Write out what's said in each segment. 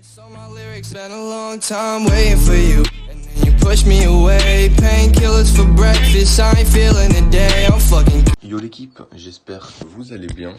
So my lyrics been a long time waiting for you, and then you push me away. Painkillers for breakfast, I ain't feeling the day. I'm fucking. Yo l'équipe, j'espère que vous allez bien.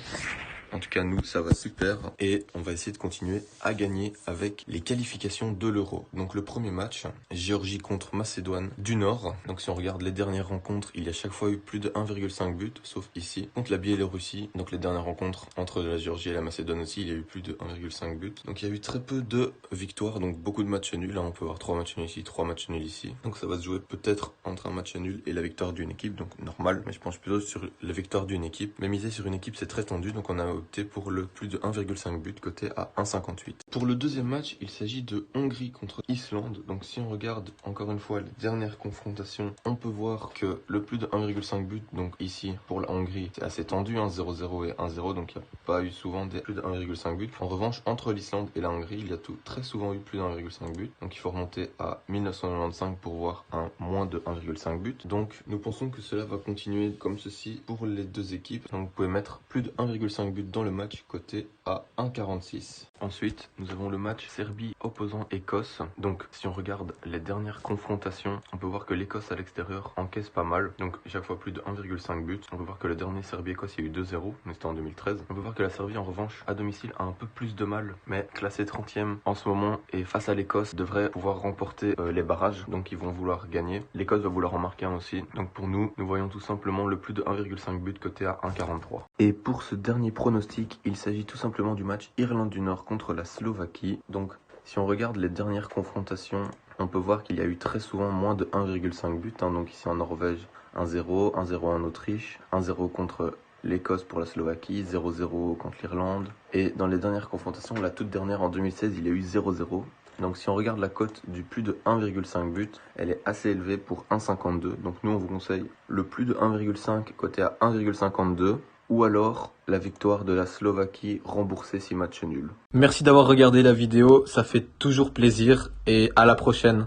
En tout cas, nous, ça va super. Et on va essayer de continuer à gagner avec les qualifications de l'Euro. Donc le premier match, Géorgie contre Macédoine du Nord. Donc si on regarde les dernières rencontres, il y a chaque fois eu plus de 1,5 but, sauf ici. Contre la Biélorussie, donc les dernières rencontres entre la Géorgie et la Macédoine aussi, il y a eu plus de 1,5 but. Donc il y a eu très peu de victoires, donc beaucoup de matchs nuls. Là, on peut voir 3 matchs nuls ici, 3 matchs nuls ici. Donc ça va se jouer peut-être entre un match nul et la victoire d'une équipe, donc normal. Mais je pense plutôt sur la victoire d'une équipe. Mais miser sur une équipe, c'est très tendu, donc on a opté pour le plus de 1,5 but coté à 1,58. Pour le deuxième match, il s'agit de Hongrie contre Islande. Donc si on regarde encore une fois les dernières confrontations, on peut voir que le plus de 1,5 but, donc ici pour la Hongrie, c'est assez tendu, 0-0 et 1-0, donc il n'y a pas eu souvent des plus de 1,5 but. En revanche, entre l'Islande et la Hongrie, il y a très souvent eu plus de 1,5 but. Donc il faut remonter à 1995 pour voir un moins de 1,5 but. Donc nous pensons que cela va continuer comme ceci pour les deux équipes. Donc vous pouvez mettre plus de 1,5 but dans le match coté à 1,46. Ensuite, nous avons le match Serbie opposant Écosse. Donc, si on regarde les dernières confrontations, on peut voir que l'Écosse à l'extérieur encaisse pas mal. Donc, chaque fois plus de 1,5 but. On peut voir que le dernier Serbie-Écosse, il y a eu 2-0, mais c'était en 2013. On peut voir que la Serbie, en revanche, à domicile, a un peu plus de mal, mais classé 30e en ce moment et face à l'Écosse, devrait pouvoir remporter les barrages. Donc, ils vont vouloir gagner. L'Écosse va vouloir en marquer un aussi. Donc, pour nous, nous voyons tout simplement le plus de 1,5 but coté à 1,43. Et pour ce dernier pronostic, il s'agit tout simplement du match Irlande du Nord contre la Slovaquie. Donc, si on regarde les dernières confrontations, on peut voir qu'il y a eu très souvent moins de 1,5 but. Donc ici en Norvège, 1-0, 1-0 en Autriche, 1-0 contre l'Écosse pour la Slovaquie, 0-0 contre l'Irlande. Et dans les dernières confrontations, la toute dernière en 2016, il y a eu 0-0. Donc si on regarde la cote du plus de 1,5 but, elle est assez élevée pour 1,52. Donc nous, on vous conseille le plus de 1,5 coté à 1,52. Ou alors la victoire de la Slovaquie remboursée si match nul. Merci d'avoir regardé la vidéo, ça fait toujours plaisir et à la prochaine.